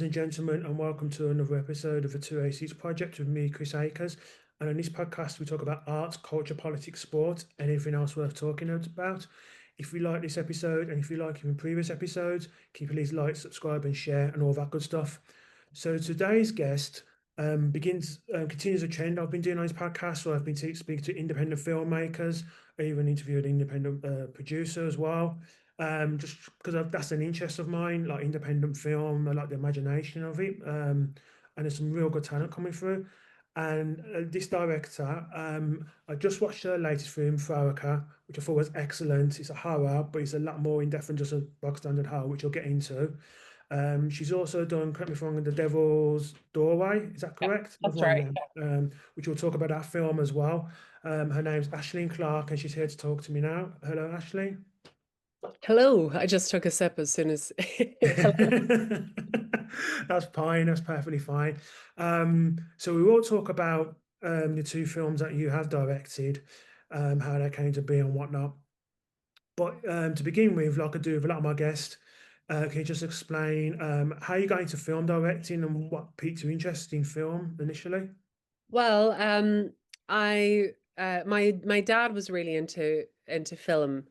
and gentlemen, and welcome to another episode of the 286 Project with me, Chris Akers. And on this podcast, we talk about art, culture, politics, sport, and anything else worth talking about. If you like this episode and if you like even previous episodes, please like, subscribe, and share, and all that good stuff. So today's guest continues a trend I've been doing on this podcast. So I've been speaking to independent filmmakers. I even interviewed an independent producer as well. Just because that's an interest of mine, like independent film, I like the imagination of it. And there's some real good talent coming through. And this director, I just watched her latest film, Frewaka, which I thought was excellent. It's a horror, but it's a lot more in depth than just a bog standard horror, which I'll get into. She's also done, correct me if I'm wrong, The Devil's Doorway. Is that Yeah, correct? Another that's one right. there, which we'll talk about that film as well. Her name's Aislinn Clarke, and she's here to talk to me now. Hello, Ashley. Hello. I just took a sip as soon as. Hello. That's fine. That's perfectly fine. So we will talk about the two films that you have directed, how they came to be and whatnot. But to begin with, like I do with a lot of my guests, can you just explain how you got into film directing and what piqued your interest in film initially? Well, I my dad was really into film.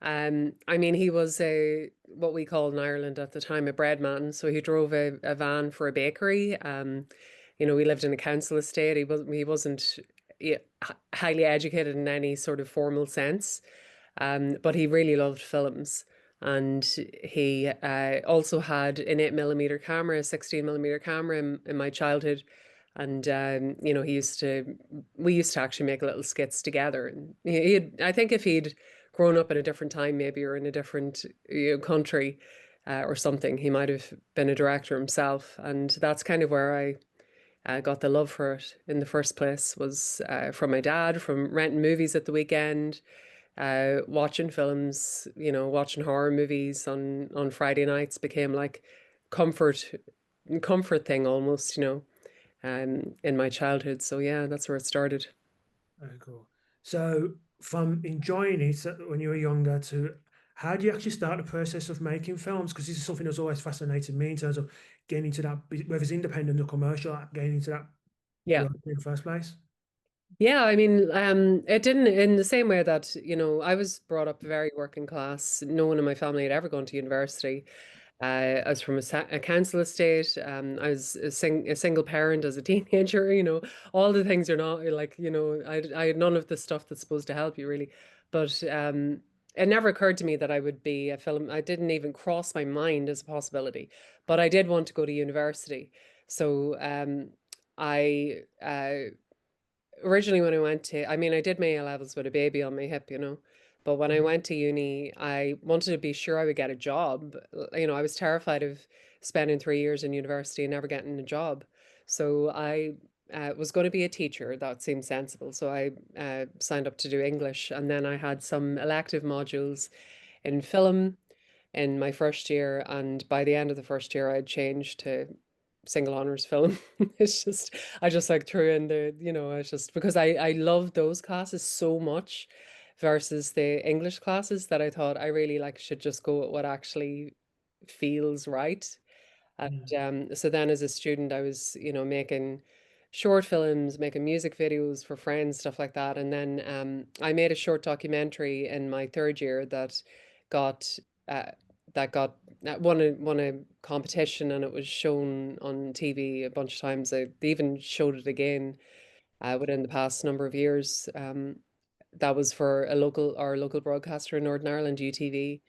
I mean, he was a what we called in Ireland at the time a bread man. So he drove a van for a bakery. We lived in a council estate. He wasn't yeah, highly educated in any sort of formal sense. But he really loved films. And he also had an 8 millimeter camera, a 16 millimeter camera in my childhood. And we used to actually make little skits together. And I think if he'd grown up in a different time, maybe, or in a different country or something, he might have been a director himself. And that's kind of where I got the love for it in the first place, was from my dad, from renting movies at the weekend, watching films, watching horror movies on Friday nights became like comfort comfort thing almost, in my childhood. So yeah, that's where it started. Very cool. So, from enjoying it when you were younger to how do you actually start the process of making films? Because this is something that's always fascinated me in terms of getting into that, whether it's independent or commercial, getting into that Yeah. work in the first place. Yeah, I mean, it didn't in the same way that, I was brought up very working class. No one in my family had ever gone to university. I was from a council estate. I was a single parent as a teenager. All the things are not like, I had none of the stuff that's supposed to help you really. But it never occurred to me that I would be a film. I didn't even cross my mind as a possibility. But I did want to go to university. So I originally when I went to, I mean, I did my A levels with a baby on my hip, but when I went to uni, I wanted to be sure I would get a job. I was terrified of spending 3 years in university and never getting a job. So I was going to be a teacher. That seemed sensible. So I signed up to do English, and then I had some elective modules in film in my first year, and by the end of the first year, I'd changed to single honors film. It's just I just like threw in it's just because I loved those classes so much versus the English classes that I thought I really like should just go with what actually feels right. And Mm. so then as a student, I was, making short films, making music videos for friends, stuff like that. And then I made a short documentary in my third year got uh, that got won a competition, and it was shown on TV a bunch of times. They even showed it again within the past number of years. That was for our local broadcaster in Northern Ireland, UTV.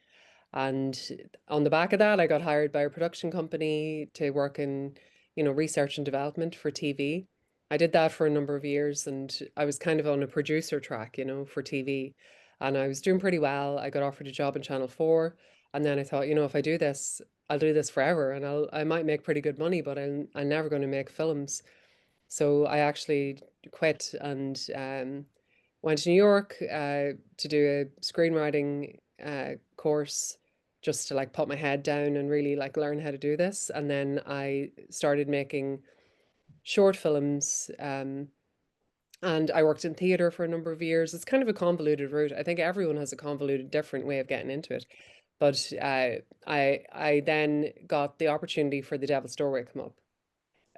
And on the back of that, I got hired by a production company to work in, research and development for TV. I did that for a number of years, and I was kind of on a producer track, for TV. And I was doing pretty well. I got offered a job in Channel 4. And then I thought, if I do this, I'll do this forever, and I might make pretty good money, but I'm never going to make films. So I actually quit and went to New York to do a screenwriting course, just to like put my head down and really like learn how to do this. And then I started making short films. And I worked in theater for a number of years. It's kind of a convoluted route. I think everyone has a convoluted, different way of getting into it. But I then got the opportunity for The Devil's Doorway come up.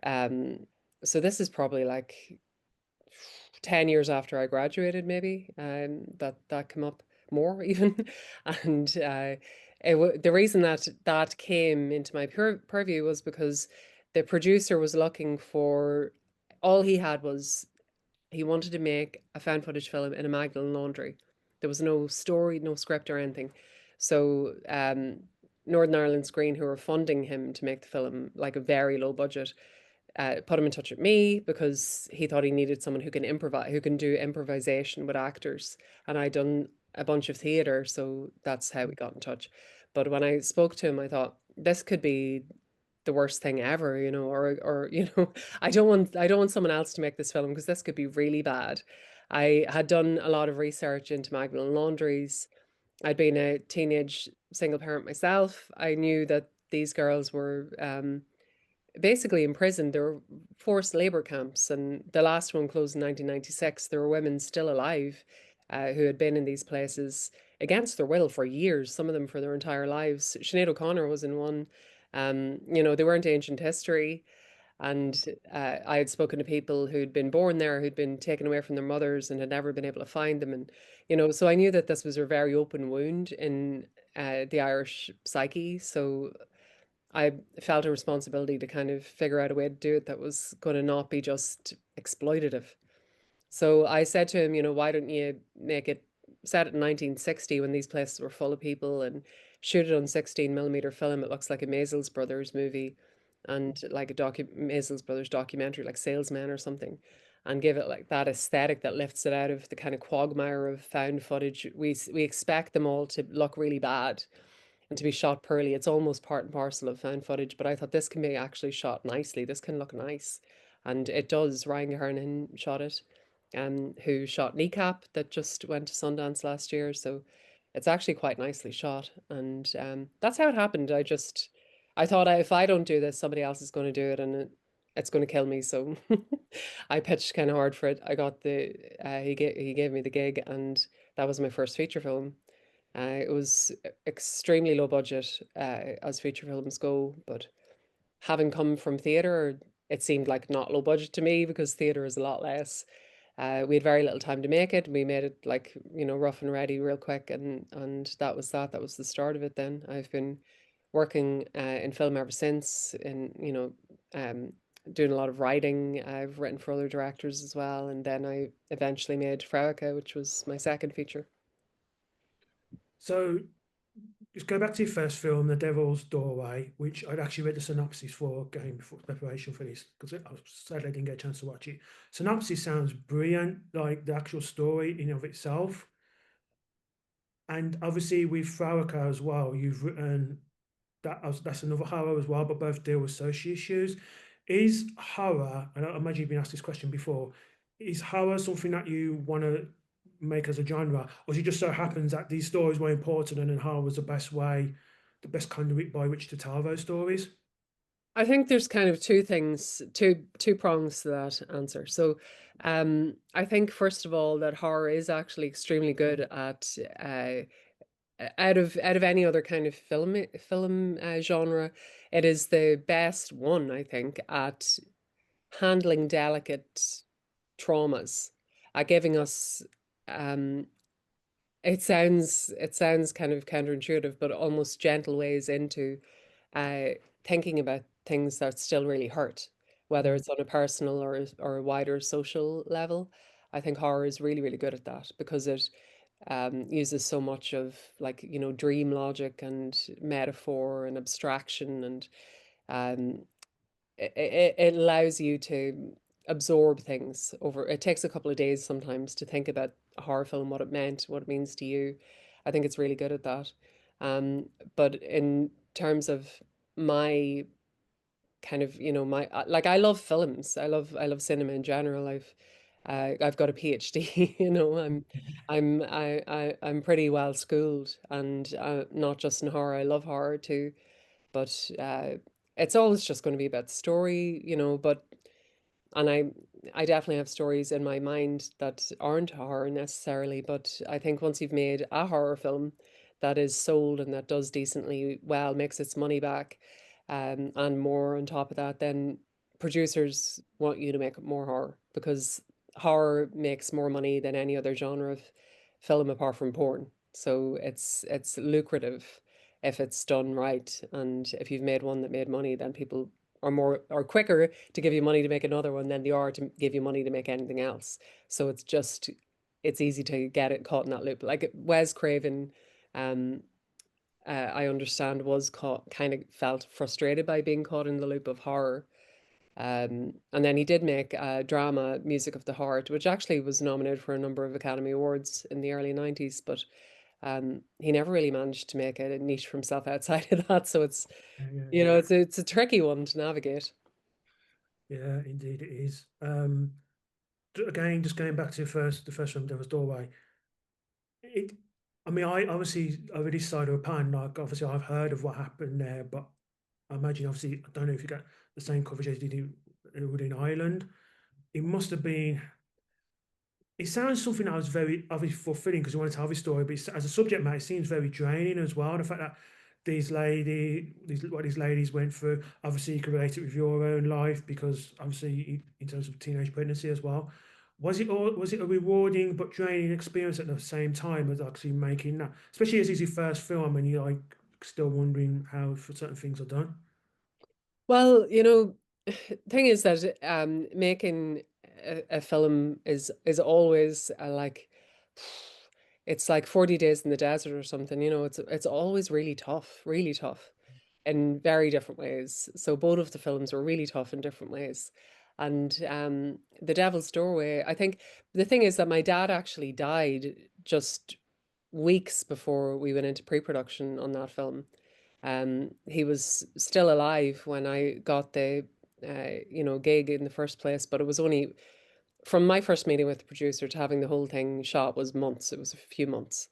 Um, so this is probably like 10 years after I graduated, maybe, that came up more even. And the reason that that came into my purview was because the producer was looking for, all he had was, he wanted to make a found footage film in a Magdalene laundry. There was no story, no script or anything. So Northern Ireland Screen, who were funding him to make the film, like a very low budget, put him in touch with me because he thought he needed someone who can improvise, who can do improvisation with actors. And I'd done a bunch of theater, so that's how we got in touch. But when I spoke to him, I thought this could be the worst thing ever, or I don't want someone else to make this film because this could be really bad. I had done a lot of research into Magdalene Laundries. I'd been a teenage single parent myself. I knew that these girls were basically imprisoned. There were forced labor camps, and the last one closed in 1996. There were women still alive who had been in these places against their will for years, some of them for their entire lives. Sinead O'Connor was in one. They weren't ancient history. And I had spoken to people who'd been born there, who'd been taken away from their mothers and had never been able to find them. And, so I knew that this was a very open wound in the Irish psyche. So I felt a responsibility to kind of figure out a way to do it that was going to not be just exploitative. So I said to him, why don't you make it set in 1960 when these places were full of people and shoot it on 16 millimeter film? It looks like a Maisels Brothers movie and like a Maisels Brothers documentary, like Salesman or something, and give it like that aesthetic that lifts it out of the kind of quagmire of found footage. We expect them all to look really bad and to be shot poorly. It's almost part and parcel of found footage, but I thought this can be actually shot nicely. This can look nice. And it does. Ryan Gehern shot it, who shot Kneecap that just went to Sundance last year. So it's actually quite nicely shot. And that's how it happened. I thought if I don't do this, somebody else is going to do it and it's going to kill me. So I pitched kind of hard for it. I got he gave me the gig, and that was my first feature film. It was extremely low budget as feature films go, but having come from theatre, it seemed like not low budget to me because theatre is a lot less. We had very little time to make it. We made it like, rough and ready real quick, and that was that. That was the start of it then. I've been working in film ever since, and doing a lot of writing. I've written for other directors as well, and then I eventually made Frewaka, which was my second feature. So just go back to your first film, The Devil's Doorway, which I'd actually read the synopsis for going before preparation for this because I sadly didn't get a chance to watch it. Synopsis sounds brilliant, like the actual story in of itself. And obviously with Frewaka as well, you've written that's another horror as well, but both deal with social issues. Is horror, and I imagine you've been asked this question before, is horror something that you want to make as a genre, or does it just so happens that these stories were important and then horror was the best way, the best conduit by which to tell those stories? I think there's kind of two prongs to that answer. So, I think first of all that horror is actually extremely good at out of any other kind of film genre, it is the best one, I think, at handling delicate traumas, at giving us um it sounds kind of counterintuitive, but almost gentle ways into uh, thinking about things that still really hurt, whether Mm. it's on a personal or a wider social level. I think horror is really, really good at that because it uses so much of like, dream logic and metaphor and abstraction, and um, it allows you to absorb things over. It takes a couple of days sometimes to think about a horror film, what it meant, what it means to you. I think it's really good at that. Um, but in terms of my kind of, my like I love films. I love cinema in general. I've got a PhD, I'm pretty well schooled, and not just in horror. I love horror too, but it's always just going to be about the story, but and I definitely have stories in my mind that aren't horror necessarily, but I think once you've made a horror film, that is sold and that does decently well, makes its money back, and more on top of that, then producers want you to make more horror because horror makes more money than any other genre of film apart from porn. So it's lucrative if it's done right, and if you've made one that made money, then people are quicker to give you money to make another one than they are to give you money to make anything else. So it's easy to get it caught in that loop. Like Wes Craven, um, I understand was caught, kind of felt frustrated by being caught in the loop of horror. And then he did make a drama, Music of the Heart, which actually was nominated for a number of Academy Awards in the early 90s, but he never really managed to make a niche for himself outside of that. So Yeah, yeah, it's a tricky one to navigate. yeah, indeed it is. Again, just going back to the first film, Devil's Doorway. It, I mean, I obviously over this side of a pan, like obviously I've heard of what happened there, but I imagine obviously I don't know if you got the same coverage as you did in Ireland. It must have been. It sounds something that was very obviously fulfilling because you want to tell this story, but as a subject matter, it seems very draining as well. The fact that what these ladies went through, obviously you can relate it with your own life because obviously in terms of teenage pregnancy as well. Was it a rewarding but draining experience at the same time as actually making that, especially as it's your first film and you're like still wondering how certain things are done? Well, thing is that making a film is always like it's like 40 days in the desert or something, it's always really tough in very different ways. So both of the films were really tough in different ways. And The Devil's Doorway, I think the thing is that my dad actually died just weeks before we went into pre-production on that film. He was still alive when I got the gig in the first place, but it was only from my first meeting with the producer to having the whole thing shot was months. It was a few months.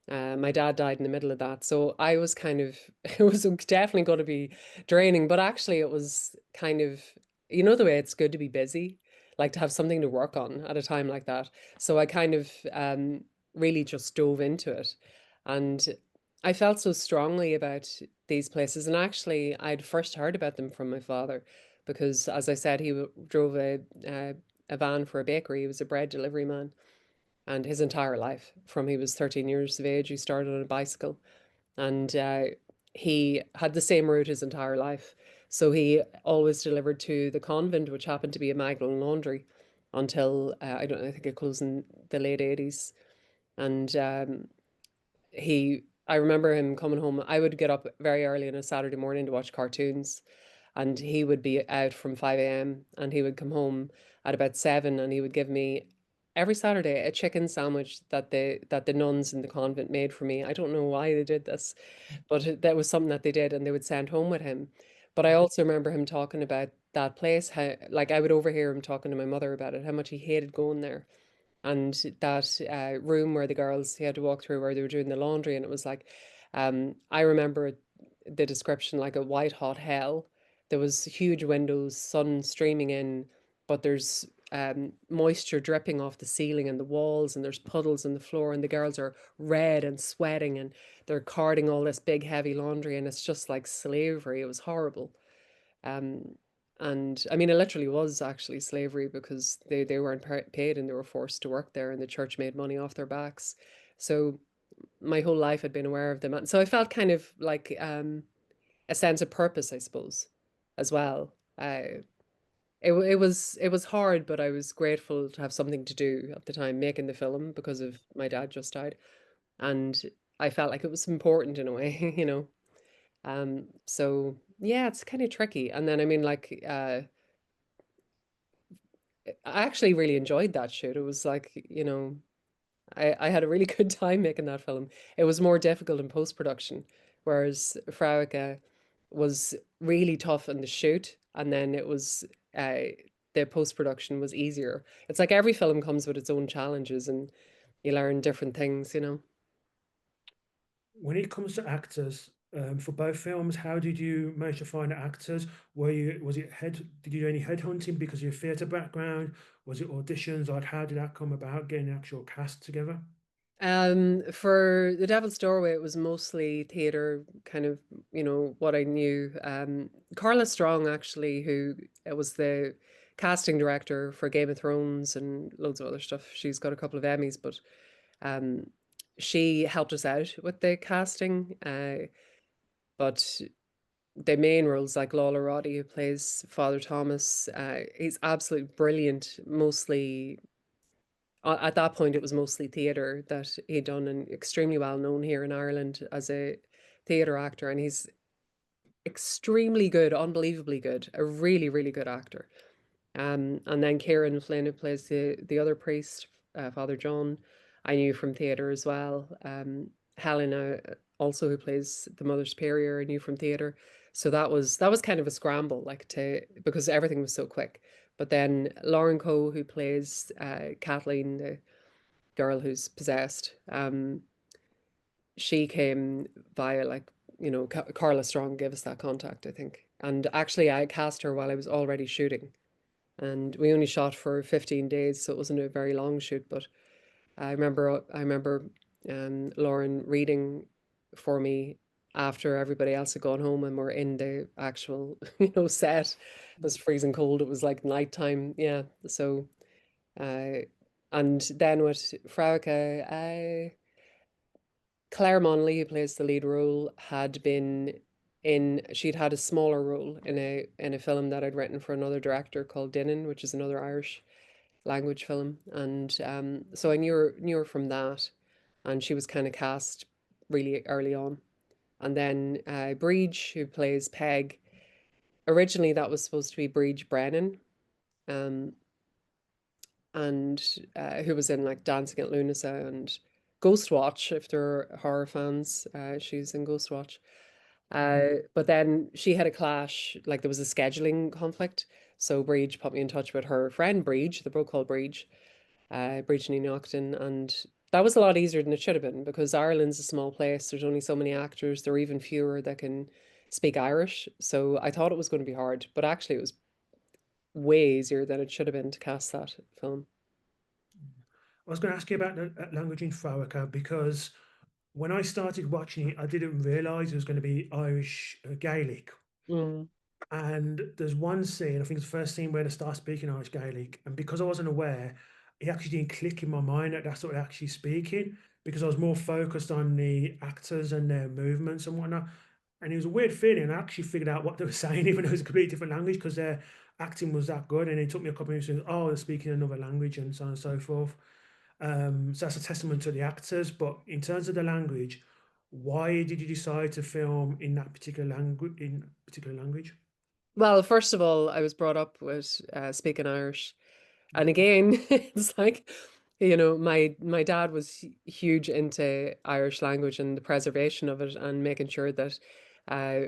My dad died in the middle of that, so I was kind of it was definitely going to be draining, but actually it was kind of the way it's good to be busy, like to have something to work on at a time like that. So I kind of really just dove into it, and I felt so strongly about these places. And actually, I'd first heard about them from my father, because as I said, he drove a van for a bakery. He was a bread delivery man, and his entire life, from he was 13 years of age, he started on a bicycle, and he had the same route his entire life. So he always delivered to the convent, which happened to be a Magdalene Laundry, until I don't know, I think it closed in the late 80s. And I remember him coming home. I would get up very early on a Saturday morning to watch cartoons, and he would be out from 5 a.m. and he would come home at about 7, and he would give me every Saturday a chicken sandwich that the nuns in the convent made for me. I don't know why they did this, but that was something that they did, and they would send home with him. But I also remember him talking about that place, how like I would overhear him talking to my mother about it, how much he hated going there, and that room where the girls he had to walk through where they were doing the laundry, and it was like I remember the description like a white hot hell. There was huge windows, sun streaming in, but there's moisture dripping off the ceiling and the walls, and there's puddles on the floor, and the girls are red and sweating, and they're carding all this big heavy laundry, and it's just like slavery. It was horrible. um, and I mean, it literally was actually slavery, because they weren't paid, and they were forced to work there, and the church made money off their backs. So my whole life I'd been aware of them. And so I felt kind of like a sense of purpose, I suppose, as well. It was hard, but I was grateful to have something to do at the time making the film, because of my dad just died. And I felt like it was important in a way, So yeah, it's kind of tricky. And then I mean, like, I actually really enjoyed that shoot. It was like, I had a really good time making that film. It was more difficult in post-production, whereas Frewaka was really tough in the shoot, and then it was the post-production was easier. It's like every film comes with its own challenges, and you learn different things. When it comes to actors, for both films, how did you manage to find the actors? Did you do any headhunting because of your theatre background? Was it auditions? Like, how did that come about, getting the actual cast together? For The Devil's Doorway, it was mostly theater, kind of, what I knew. Carla Strong, actually, who was the casting director for Game of Thrones and loads of other stuff. She's got a couple of Emmys, but um, she helped us out with the casting. But the main roles, like Lawler Roddy, who plays Father Thomas, he's absolutely brilliant. Mostly at that point, it was mostly theatre that he'd done, and extremely well known here in Ireland as a theatre actor. And he's extremely good, unbelievably good, a really, really good actor. And then Kieran Flynn, who plays the other priest, Father John, I knew from theatre as well. Helena, also who plays the Mother Superior, I knew from theatre. So that was kind of a scramble, like to because everything was so quick. But then Lauren Coe, who plays Kathleen, the girl who's possessed, she came via, like, Carla Strong gave us that contact, I think. And actually, I cast her while I was already shooting, and we only shot for 15 days, so it wasn't a very long shoot. But I remember Lauren reading for me after everybody else had gone home, and we're in the actual set. It was freezing cold. It was like nighttime. Yeah. So uh, and then with Frewaka, Claire Monley, who plays the lead role, she'd had a smaller role in a film that I'd written for another director called Dinnan, which is another Irish language film. And so I knew her from that, and she was kind of cast really early on. And then Breege, who plays Peg, originally that was supposed to be Breege Brennan, um, and who was in like Dancing at Lunasa and Ghostwatch. If they're horror fans, she's in Ghostwatch. But then she had a clash, like there was a scheduling conflict. So Breege put me in touch with her friend Breege, the bro called Breege, Breege and Enochton, and that was a lot easier than it should have been because Ireland's a small place. There's only so many actors. There are even fewer that can speak Irish. So I thought it was going to be hard, but actually it was way easier than it should have been to cast that film. I was going to ask you about the language in Frewaka because when I started watching it, I didn't realise it was going to be Irish Gaelic. Mm. And there's one scene, I think it's the first scene where they start speaking Irish Gaelic. And because I wasn't aware, it actually didn't click in my mind that that's what they're actually speaking because I was more focused on the actors and their movements and whatnot. And it was a weird feeling. I actually figured out what they were saying, even though it was a completely different language, because their acting was that good. And it took me a couple of minutes to, oh, they're speaking another language and so on and so forth. So that's a testament to the actors. But in terms of the language, why did you decide to film in that particular language? In particular language? Well, first of all, I was brought up with speaking Irish. And again, it's like, my dad was huge into Irish language and the preservation of it and making sure that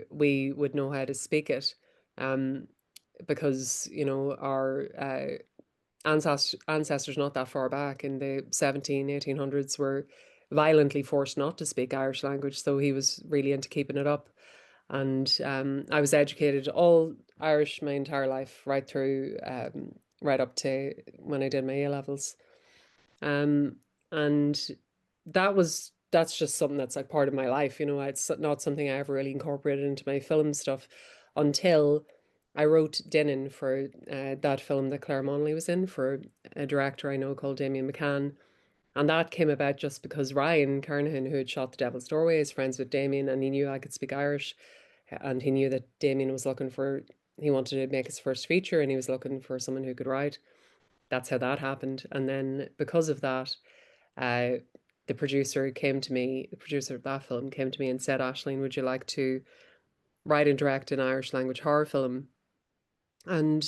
we would know how to speak it. Um, because, our ancestors not that far back in the 1800s were violently forced not to speak Irish language. So he was really into keeping it up. And I was educated all Irish my entire life, right through, right up to when I did my A levels. Um, and that's just something that's like part of my life. It's not something I ever really incorporated into my film stuff until I wrote Dinnan for that film that Claire Monley was in for a director I know called Damien McCann. And that came about just because Ryan Kernahan, who had shot The Devil's Doorway, is friends with Damien, and he knew I could speak Irish, and he knew that Damien was he wanted to make his first feature, and he was looking for someone who could write. That's how that happened. And then because of that, uh, the producer of that film came to me and said, Aisling, would you like to write and direct an Irish language horror film? And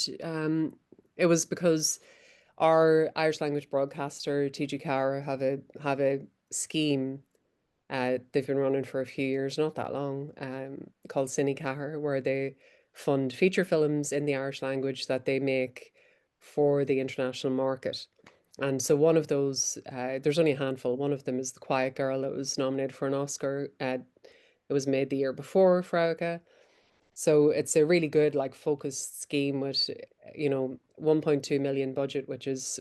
it was because our Irish language broadcaster, TG Carr, have a scheme. They've been running for a few years, not that long, called Cine Cahir, where they fund feature films in the Irish language that they make for the international market. And so one of those, there's only a handful. One of them is The Quiet Girl that was nominated for an Oscar. It was made the year before Frewaka. So it's a really good, like, focused scheme with, 1.2 million budget, which is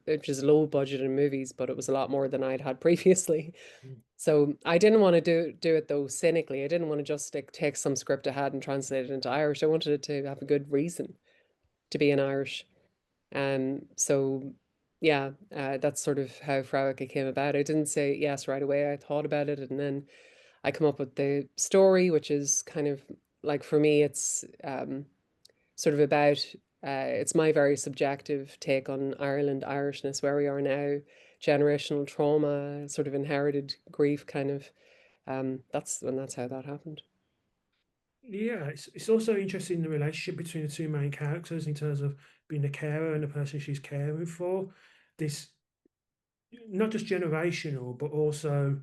which is low budget in movies, but it was a lot more than I'd had previously. Mm. So I didn't want to do it though cynically. I didn't want to just like take some script I had and translate it into Irish. I wanted it to have a good reason to be in Irish. So yeah, that's sort of how Frewaka came about. I didn't say yes right away. I thought about it, and then I come up with the story, which is kind of like for me, it's sort of about it's my very subjective take on Ireland, Irishness, where we are now, generational trauma, sort of inherited grief, kind of. That's how that happened. Yeah, it's also interesting the relationship between the two main characters in terms of being the carer and the person she's caring for. This not just generational, but also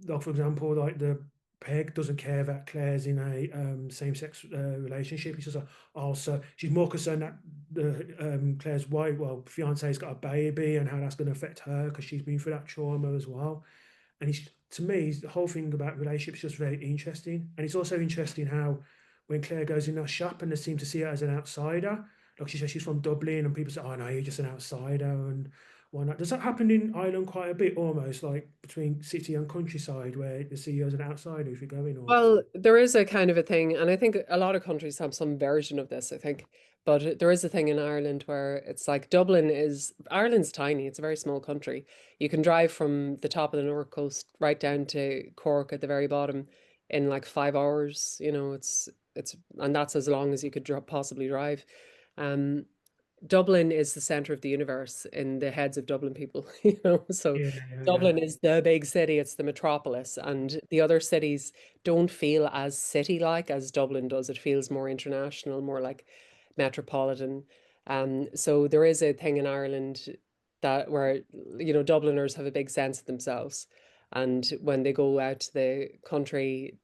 like for example, like the Peg doesn't care that Claire's in a same-sex relationship. He's just like, oh, so she's more concerned that the Claire's wife, well, fiance's got a baby and how that's going to affect her because she's been through that trauma as well. And it's to me, the whole thing about relationships is just very interesting. And it's also interesting how when Claire goes in her shop and they seem to see her as an outsider, like she says she's from Dublin, and people say, "Oh no, you're just an outsider," and why not? Does that happen in Ireland quite a bit, almost like between city and countryside, where they see you as an outsider if you go in, or Well, there is a kind of a thing, and I think a lot of countries have some version of this, I think. But there is a thing in Ireland where it's like Ireland's tiny, it's a very small country. You can drive from the top of the North Coast right down to Cork at the very bottom in like 5 hours. And that's as long as you could possibly drive. Um, Dublin is the center of the universe in the heads of Dublin people, you know. So yeah, yeah, yeah, Dublin is the big city, it's the metropolis, and the other cities don't feel as city-like as Dublin does. It feels more international, more like metropolitan. So there is a thing in Ireland that where, you know, Dubliners have a big sense of themselves. And when they go out to the country,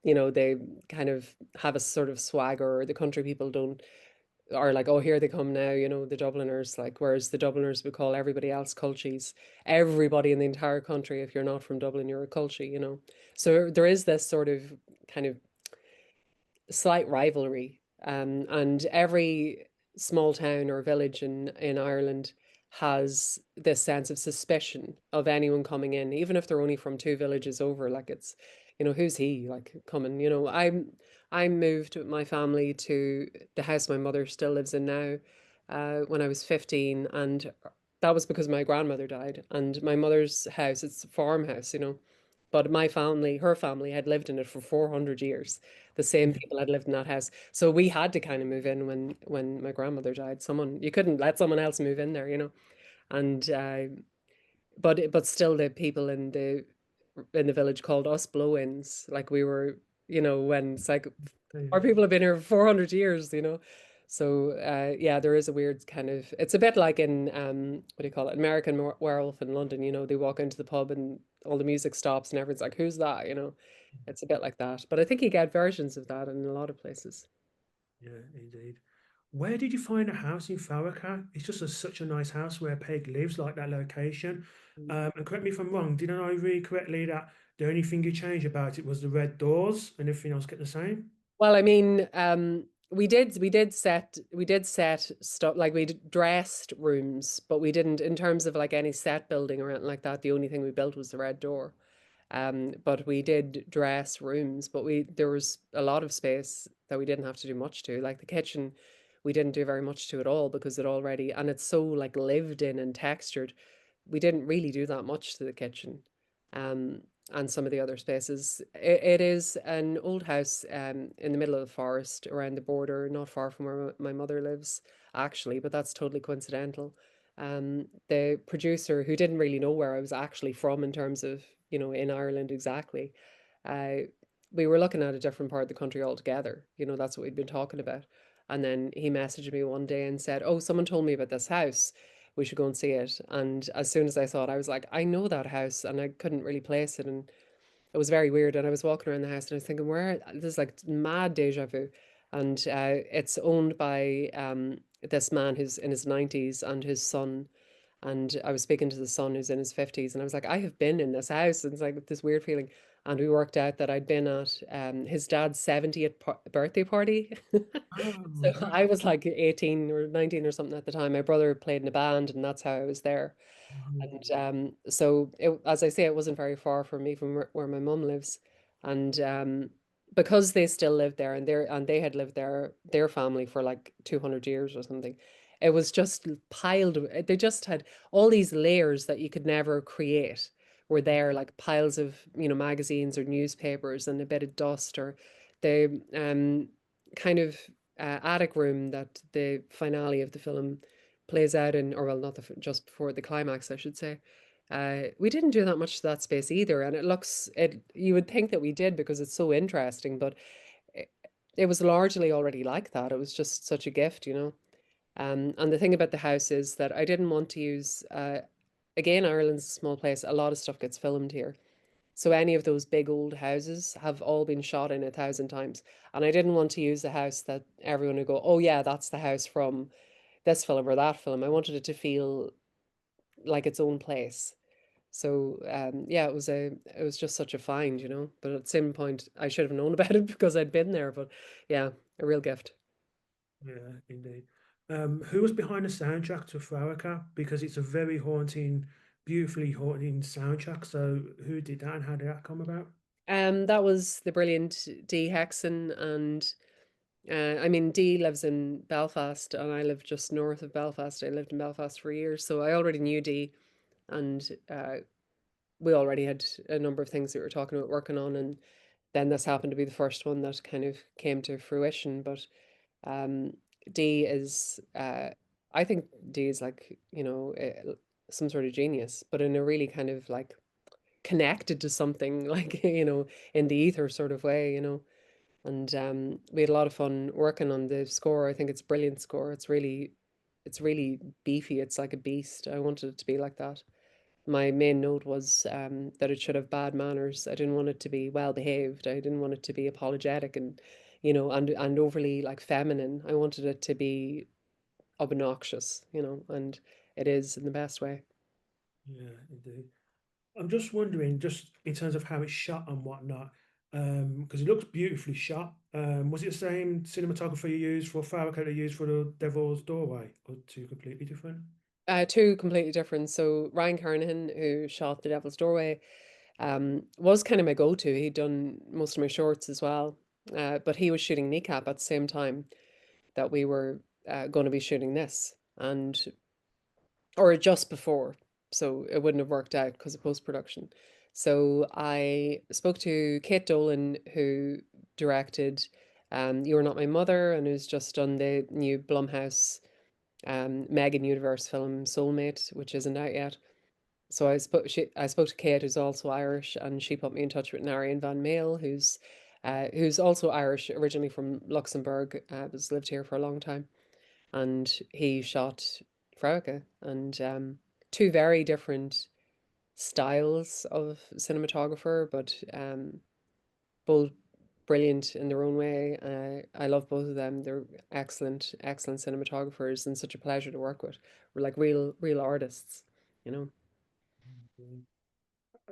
you know, they kind of have a sort of swagger. The country people don't are like, oh, here they come now, you know, the Dubliners, like, whereas the Dubliners would call everybody else culchies. Everybody in the entire country, if you're not from Dublin, you're a culchie, you know. So there is this sort of kind of slight rivalry. And every small town or village in Ireland has this sense of suspicion of anyone coming in, even if they're only from two villages over. Like it's, you know, who's he like coming? You know, I moved with my family to the house my mother still lives in now, when I was 15, and that was because my grandmother died. And my mother's house, it's a farmhouse, you know. But my family, her family, had lived in it for 400 years. The same people had lived in that house. So we had to kind of move in when my grandmother died. You couldn't let someone else move in there, you know. And but still the people in the village called us blow-ins. Like we were, you know, when it's like yeah. our people have been here for 400 years, you know. So yeah, there is a weird kind of it's a bit like in what do you call it? American Werewolf in London, you know, they walk into the pub and all the music stops and everyone's like, who's that? You know, it's a bit like that. But I think you get versions of that in a lot of places. Yeah, indeed. Where did you find a house in Frewaka? It's just such a nice house where Peg lives, like that location. And correct me if I'm wrong, didn't I read correctly that the only thing you changed about it was the red doors and everything else kept the same? Well, I mean, we did set stuff like dressed rooms, but we didn't in terms of like any set building or anything like that. The only thing we built was the red door. But we did dress rooms, but we there was a lot of space that we didn't have to do much to. Like the kitchen, we didn't do very much to at all because it already and it's so like lived in and textured. We didn't really do that much to the kitchen. Um, and some of the other spaces. It is an old house in the middle of the forest around the border, not far from where my mother lives, actually, but that's totally coincidental. The producer, who didn't really know where I was actually from in terms of, you know, in Ireland exactly, uh, we were looking at a different part of the country altogether. You know, that's what we'd been talking about. And then he messaged me one day and said, oh, someone told me about this house. We should go and see it. And as soon as I saw it, I was like, I know that house, and I couldn't really place it. And it was very weird. And I was walking around the house and I was thinking, where this is like mad deja vu. And it's owned by this man who's in his 90s and his son. And I was speaking to the son who's in his 50s, and I was like, I have been in this house. And it's like this weird feeling. and we worked out that I'd been at his dad's 70th birthday party. Oh, So right. I was like 18 or 19 or something at the time. My brother played in a band, and that's how I was there. Mhm. And so, as I say, it wasn't very far from me from where my mum lives, and because they still lived there, and they had lived there, their family for like 200 years or something. It was just piled. They just had all these layers that you could never create were there, like piles of magazines or newspapers and a bit of dust, or the kind of attic room that the finale of the film plays out in, or well, not just before the climax, I should say. We didn't do that much to that space either, and it. You would think that we did because it's so interesting, but it, it was largely already like that. It was just such a gift. And the thing about the house is that I didn't want to use. Again, Ireland's a small place. A lot of stuff gets filmed here. So any of those big old houses have all been shot in 1,000 times. And I didn't want to use the house that everyone would go, oh yeah, that's the house from this film or that film. I wanted it to feel like its own place. So yeah, it was just such a find. But at the same point, I should have known about it because I'd been there. But yeah, a real gift. Yeah, indeed. Who was behind the soundtrack to Frewaka? Because it's a very haunting, beautifully haunting soundtrack. So who did that and how did that come about? That was the brilliant Dee Hexon, and I mean, Dee lives in Belfast, and I live just north of Belfast. I lived in Belfast for years, so I already knew Dee, and we already had a number of things that we were talking about working on, and then this happened to be the first one that kind of came to fruition. But um, Dee is, I think Dee is like, some sort of genius, but in a really kind of like connected to something, like, in the ether sort of way. And we had a lot of fun working on the score. I think it's a brilliant score. It's really beefy. It's like a beast. I wanted it to be like that. My main note was that it should have bad manners. I didn't want it to be well behaved. I didn't want it to be apologetic and, and overly like feminine. I wanted it to be obnoxious, and it is in the best way. Yeah, indeed. I'm just wondering, just in terms of how it's shot and whatnot, because it looks beautifully shot. Was it the same cinematographer you used for Farrakhan you used for the Devil's Doorway, or two completely different? Two completely different. So Ryan Kernahan, who shot The Devil's Doorway, was kind of my go-to. He'd done most of my shorts as well, but he was shooting Kneecap at the same time that we were going to be shooting this, and or just before, so it wouldn't have worked out because of post-production. So I spoke to Kate Dolan, who directed You Are Not My Mother, and who's just done the new Blumhouse Megan Universe film Soulmate, which isn't out yet. So I spoke to Kate, who's also Irish, and she put me in touch with Narian Van Mael, who's also Irish, originally from Luxembourg, has lived here for a long time, and he shot Frewaka, and two very different styles of cinematographer, but both brilliant in their own way. I love both of them. They're excellent, excellent cinematographers, and such a pleasure to work with. We're like real artists. Mm.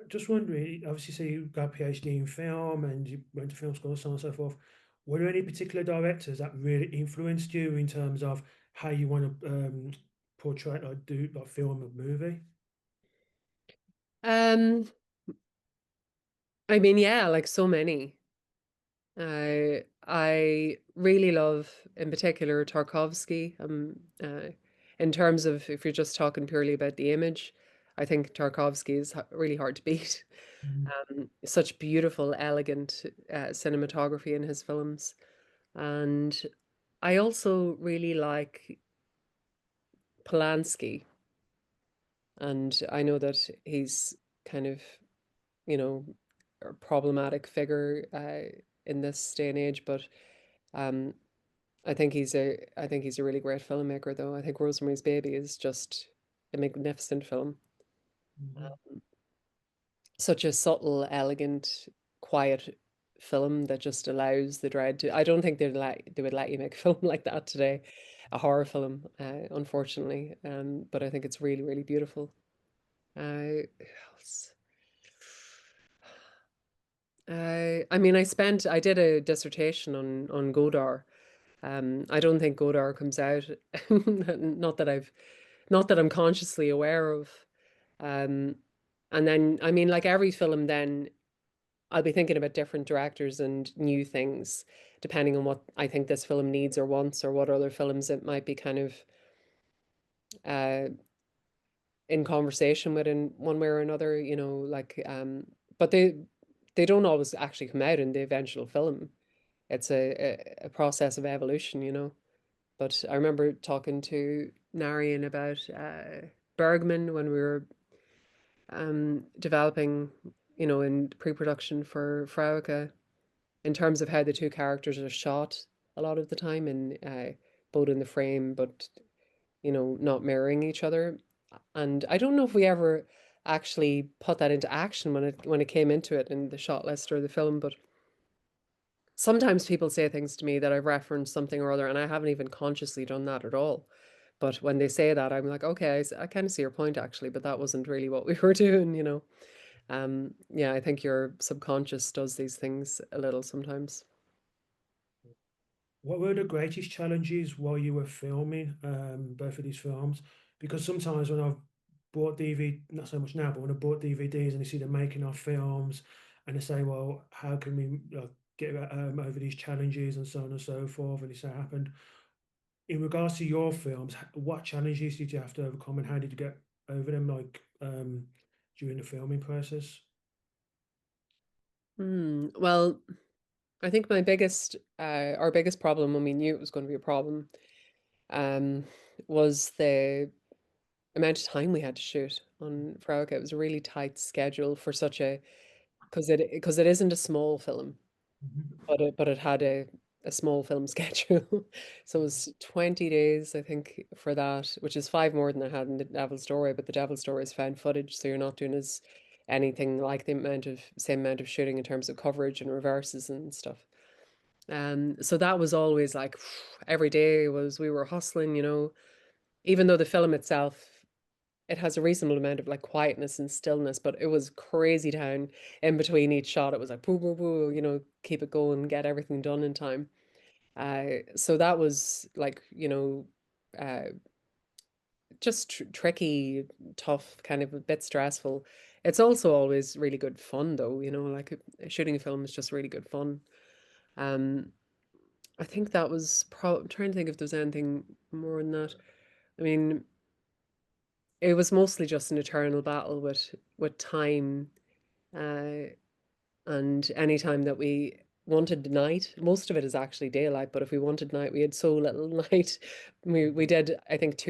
Just wondering, obviously, so you got a PhD in film and you went to film school, so on and so forth. Were there any particular directors that really influenced you in terms of how you want to portray or do like film a movie? Um, I mean, yeah, like so many. I really love, in particular, Tarkovsky. In terms of if you're just talking purely about the image, I think Tarkovsky is really hard to beat. Mhm. Such beautiful, elegant cinematography in his films, and I also really like Polanski, and I know that he's kind of, you know, a problematic figure in this day and age, but um, I think he's a really great filmmaker, though. I think Rosemary's Baby is just a magnificent film. Mhm. Such a subtle, elegant, quiet film that just allows the dread to. I don't think they would let you make a film like that today, a horror film, unfortunately. But I think it's really, really beautiful. Who else? I mean, I did a dissertation on Godar. I don't think Godar comes out, not that not that I'm consciously aware of. Um, and then, I mean, like every film, then I'll be thinking about different directors and new things, depending on what I think this film needs or wants, or what other films it might be kind of uh, in conversation with in one way or another, like but they don't always actually come out in the eventual film. It's a process of evolution. But I remember talking to Narian about Bergman when we were developing, in pre-production for Frewaka, in terms of how the two characters are shot a lot of the time, and both in the frame, but not mirroring each other. And I don't know if we ever actually put that into action when it came into it in the shot list or the film, but sometimes people say things to me that I've referenced something or other, and I haven't even consciously done that at all. But when they say that, I'm like, okay, I kind of see your point actually, but that wasn't really what we were doing. Yeah, I think your subconscious does these things a little sometimes. What were the greatest challenges while you were filming both of these films? Because sometimes when I've bought DVD, not so much now, but when I bought DVDs and I see them making of films, and they say, "Well, how can we get over these challenges and so on and so forth?" And this happened. In regards to your films, what challenges did you have to overcome, and how did you get over them, like during the filming process? Well, I think our biggest problem when we knew it was going to be a problem, um, was the amount of time we had to shoot on Frauke. It was a really tight schedule for such a because it isn't a small film, Mhm. but it had a small film schedule. So it was 20 days, I think, for that, which is five more than I had in the Devil's Story, but the Devil's Story is found footage, so you're not doing as anything like the same amount of shooting in terms of coverage and reverses and stuff. So that was always like every day was we were hustling. Even though the film itself, it has a reasonable amount of like quietness and stillness, but it was crazy town in between each shot. It was like boo boo boo, keep it going, get everything done in time. So that was like, uh, just tricky, tough, kind of a bit stressful. It's also always really good fun though, like shooting a film is just really good fun. Um, I think that was I'm trying to think if there's anything more than that. I mean, it was mostly just an eternal battle with time. Uh, and anytime that we wanted night, most of it is actually daylight, but if we wanted night, we had so little night. We did, I think,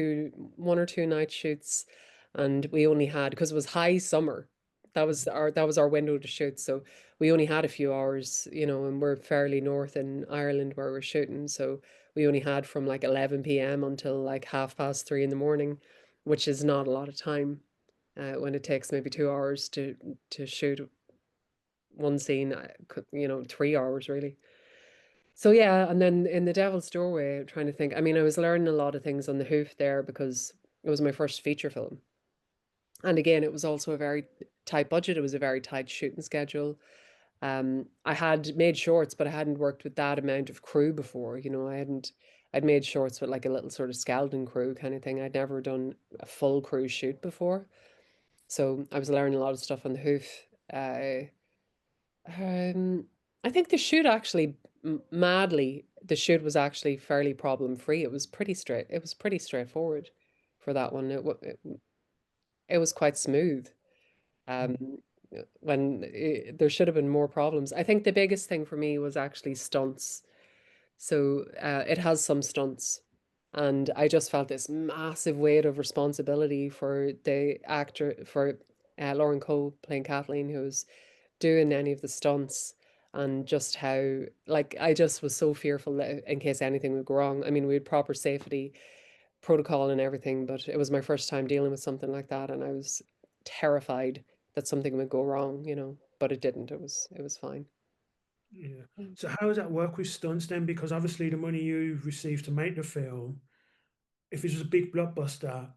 one or two night shoots, and we only had, because it was high summer. That was our window to shoot. So we only had a few hours, and we're fairly north in Ireland where we're shooting. So we only had from like 11 p.m. until like 3:30 in the morning, which is not a lot of time. When it takes maybe 2 hours to shoot one scene, 3 hours really. So yeah, and then in the Devil's Doorway, I'm trying to think. I mean, I was learning a lot of things on the hoof there because it was my first feature film, and again, it was also a very tight budget. It was a very tight shooting schedule. I had made shorts, but I hadn't worked with that amount of crew before. I'd made shorts with like a little sort of skeleton crew kind of thing. I'd never done a full crew shoot before, so I was learning a lot of stuff on the hoof. Uh, Um, I think the shoot actually, madly, the shoot was actually fairly problem free. It was pretty straight. It was pretty straightforward for that one. It was quite smooth. Um, when there should have been more problems. I think the biggest thing for me was actually stunts. So it has some stunts, and I just felt this massive weight of responsibility for the actor for Lauren Cole playing Kathleen, who's doing any of the stunts, and just how like I just was so fearful that in case anything would go wrong. I mean, we had proper safety protocol and everything, but it was my first time dealing with something like that, and I was terrified that something would go wrong. But it didn't. It was fine. Yeah. So how does that work with stunts then? Because obviously the money you received to make the film, if it was a big blockbuster,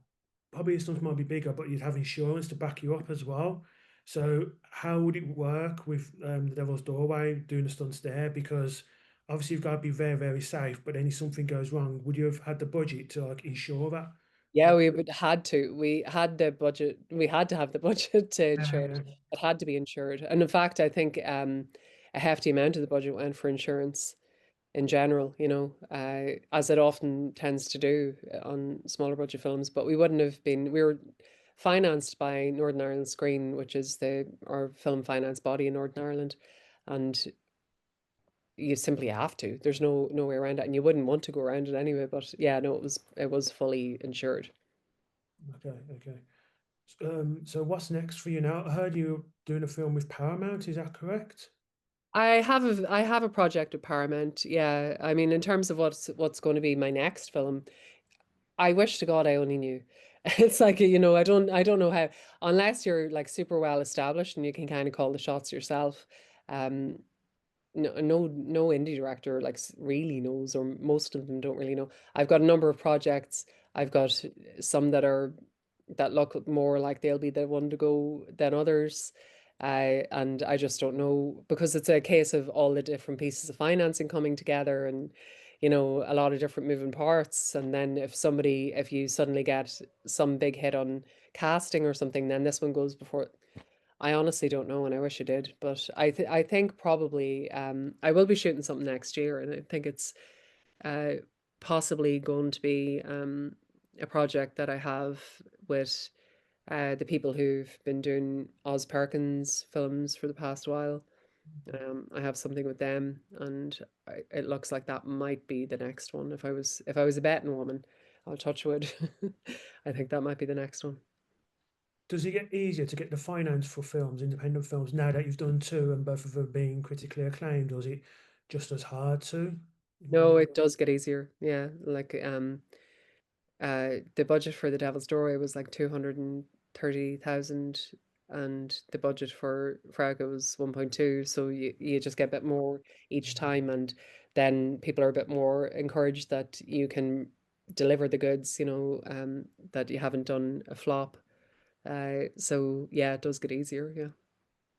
probably the stunts might be bigger, but you'd have insurance to back you up as well. So how would it work with the Devil's Doorway doing the stunts there? Because obviously you've got to be very, very safe, but then if something goes wrong, would you have had the budget to like ensure that? Yeah, That we would had to. We had the budget. We had to have the budget to insure it. uh, It had to be insured. And in fact, I think a hefty amount of the budget went for insurance in general, as it often tends to do on smaller budget films. But we wouldn't have been, we were financed by Northern Ireland Screen, which is our film finance body in Northern Ireland. And you simply have to. There's no way around it. And you wouldn't want to go around it anyway. But yeah, no, it was fully insured. okay, okay. So what's next for you now? I heard you doing a film with Paramount, is that correct? I have a project with Paramount. Yeah. I mean, in terms of what's going to be my next film, I wish to God I only knew. It's like, I don't know how, unless you're like super well established and you can kind of call the shots yourself. Um, no indie director like really knows, or most of them don't really know. I've got a number of projects. I've got some that look more like they'll be the one to go than others. And I just don't know, because it's a case of all the different pieces of financing coming together, and a lot of different moving parts. And then if you suddenly get some big hit on casting or something, then this one goes before. I honestly don't know, and I wish I did, but I think probably I will be shooting something next year, and I think it's uh, possibly going to be a project that I have with the people who've been doing Oz Perkins films for the past while. I have something with them, and it looks like that might be the next one. If I was a betting woman, I'll touch wood. I think that might be the next one. Does it get easier to get the finance for films, independent films, now that you've done two and both of them being critically acclaimed, or is it just as hard to? No, it does get easier. Yeah, like the budget for The Devil's Doorway was like 230,000, and the budget for Frewaka was 1.2. So you just get a bit more each time, and then people are a bit more encouraged that you can deliver the goods, that you haven't done a flop. So yeah, it does get easier. Yeah.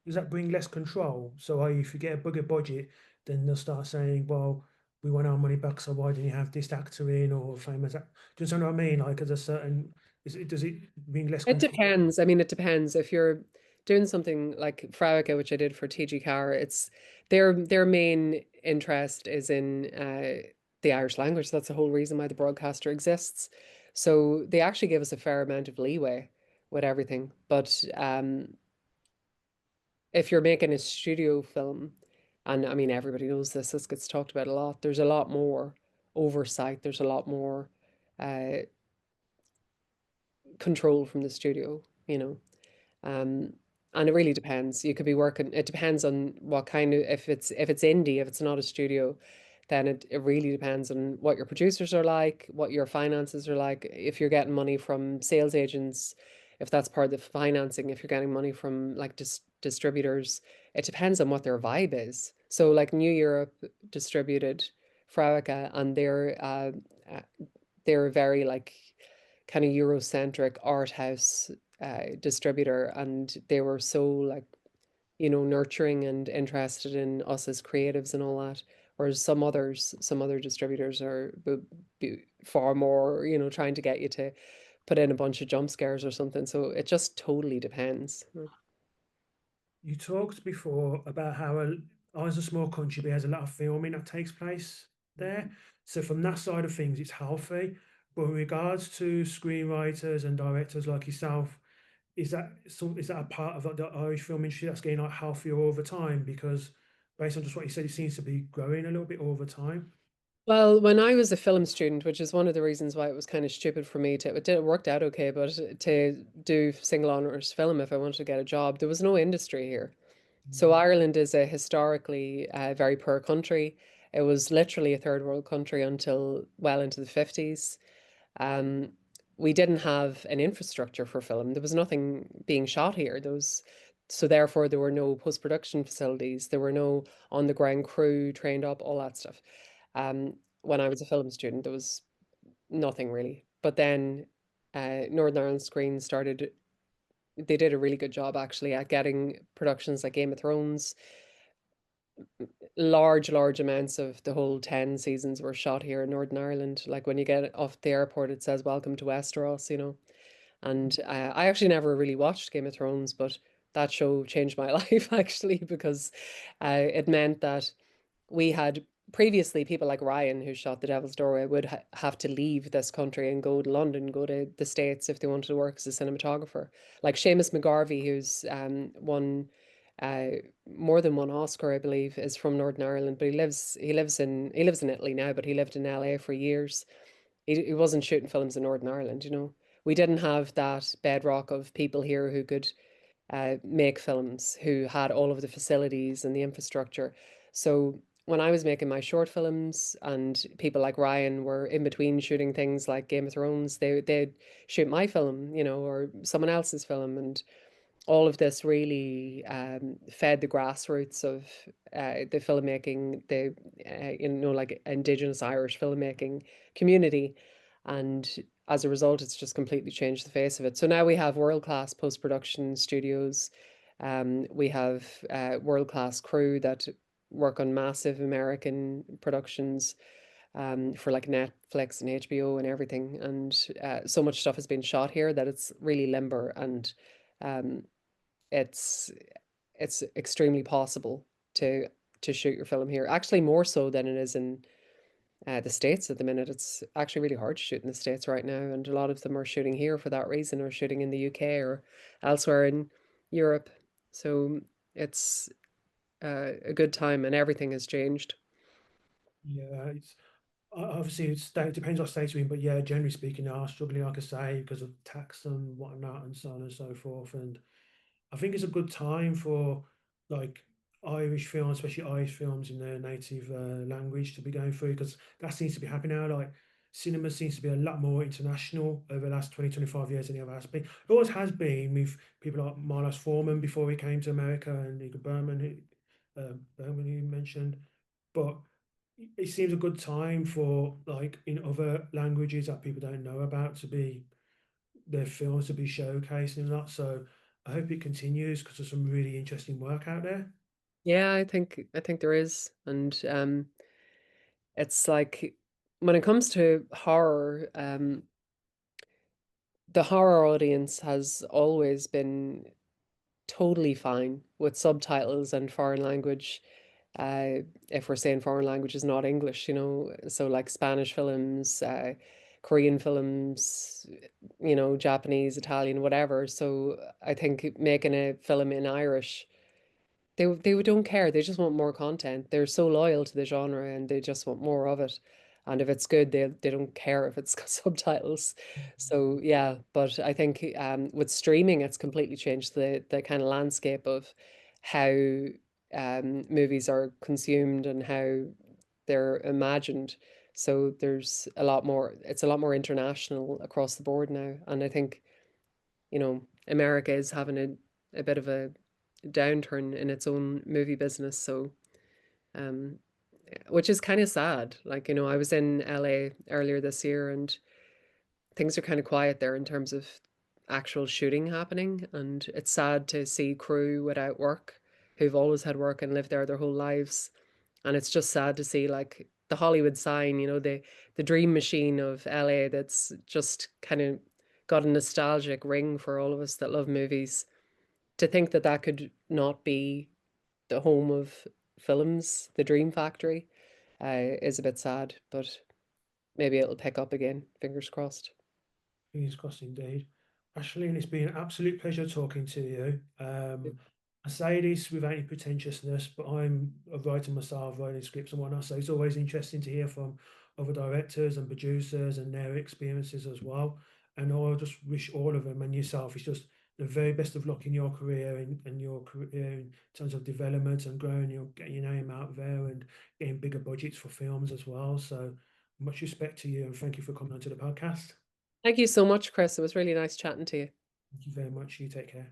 Does that bring less control? So if you get a bigger budget, then they'll start saying, well, we want our money back, so why didn't you have this actor in or famous actor? Do you know what I mean? Like, does it bring less It control? depends. I mean, it depends. If you're doing something like Frewaka, which I did for TG Carr, it's their main interest is in the Irish language. That's the whole reason why the broadcaster exists. So they actually give us a fair amount of leeway with everything. But if you're making a studio film, and I mean everybody knows this gets talked about a lot, there's a lot more oversight, there's a lot more uh, control from the studio, you know. Um, and it really depends. You could be working, it depends on what kind of, if it's indie, if it's not a studio, then it really depends on what your producers are like, what your finances are like. If you're getting money from sales agents, if that's part of the financing, if you're getting money from like distributors, it depends on what their vibe is. So like New Europe distributed Frewaka, and uh, they're very like kind of Eurocentric art house distributor, and they were so like nurturing and interested in us as creatives and all that. Whereas some other distributors are far more trying to get you to put in a bunch of jump scares or something. So it just totally depends. You talked before about how ours a small country, but has a lot of filming that takes place there. So from that side of things, it's healthy. But in regards to screenwriters and directors like yourself, is that a part of like, the Irish film industry that's getting like healthier over time? Because based on just what you said, it seems to be growing a little bit over time. Well, when I was a film student, which is one of the reasons why it was kind of stupid for me it worked out okay, but to do single honors film if I wanted to get a job, there was no industry here. So Mm. Ireland is a historically very poor country. It was literally a third world country until well into the 50s. Um, we didn't have an infrastructure for film. There was nothing being shot here. So therefore there were no post-production facilities. There were no on-the-ground crew trained up, all that stuff. When I was a film student, there was nothing really. But then Northern Ireland Screen started. they did a really good job actually at getting productions like Game of Thrones. Large amounts of the whole 10 seasons were shot here in Northern Ireland. Like when you get off the airport, it says "Welcome to Westeros," you know. And I actually never really watched Game of Thrones, but that show changed my life actually because it meant that we had previously people like Ryan, who shot The Devil's Doorway, would have to leave this country and go to London, go to the States if they wanted to work as a cinematographer. Like Seamus McGarvey, who's won uh, more than one Oscar, I believe, is from Northern Ireland, but he lives in Italy now, but he lived in LA for years. He wasn't shooting films in Northern Ireland, you know. We didn't have that bedrock of people here who could make films, who had all of the facilities and the infrastructure. So when I was making my short films and people like Ryan were in between shooting things like Game of Thrones, they'd shoot my film, you know, or someone else's film, and all of this really fed the grassroots of the filmmaking, the you know, like Indigenous Irish filmmaking community, and as a result, it's just completely changed the face of it. So now we have world-class post-production studios. We have world-class crew that work on massive American productions for like Netflix and HBO and everything. And so much stuff has been shot here that it's really limber, and um, it's it's extremely possible to shoot your film here. Actually, more so than it is in the States at the minute. It's actually really hard to shoot in the States right now, and a lot of them are shooting here for that reason, or shooting in the UK or elsewhere in Europe. So it's a good time, and everything has changed. Yeah, it's obviously it depends what state you're in, but yeah, generally speaking, they are struggling, like I say, because of tax and whatnot, and so on and so forth. And I think it's a good time for like Irish films, especially Irish films in their native language, to be going through, because that seems to be happening now. Like cinema seems to be a lot more international over the last 20, 25 years than it ever has been. It always has been with people like Milos Forman before he came to America, and Igor Berman, you mentioned. But it seems a good time for like in other languages that people don't know about to be their films to be showcased and that. So I hope it continues because there's some really interesting work out there. Yeah, I think there is, and it's like when it comes to horror, the horror audience has always been totally fine with subtitles and foreign language. Uh, if we're saying foreign language is not English, you know, so like Spanish films, Korean films, you know, Japanese, Italian, whatever. So I think making a film in Irish, they don't care. They just want more content. They're so loyal to the genre and they just want more of it. And if it's good, they don't care if it's got subtitles. So yeah, but I think with streaming, it's completely changed the kind of landscape of how movies are consumed and how they're imagined. So there's a lot more, it's a lot more international across the board now. And I think, you know, America is having a bit of a downturn in its own movie business. So, um, which is kind of sad. Like, you know, I was in LA earlier this year and things are kind of quiet there in terms of actual shooting happening. And it's sad to see crew without work who've always had work and lived there their whole lives. And it's just sad to see like the Hollywood sign, you know, the dream machine of LA that's just kind of got a nostalgic ring for all of us that love movies. To think that that could not be the home of films, the Dream Factory, is a bit sad, but maybe it'll pick up again. Fingers crossed. Fingers crossed indeed. Ashleen, it's been an absolute pleasure talking to you. I say this without any pretentiousness, but I'm a writer myself, writing scripts and whatnot. So it's always interesting to hear from other directors and producers and their experiences as well. And I'll just wish all of them and yourself is just the very best of luck in your career and your career in terms of development and growing your getting your name out there and getting bigger budgets for films as well. So much respect to you and thank you for coming onto the podcast. Thank you so much, Chris. It was really nice chatting to you. Thank you very much. You take care.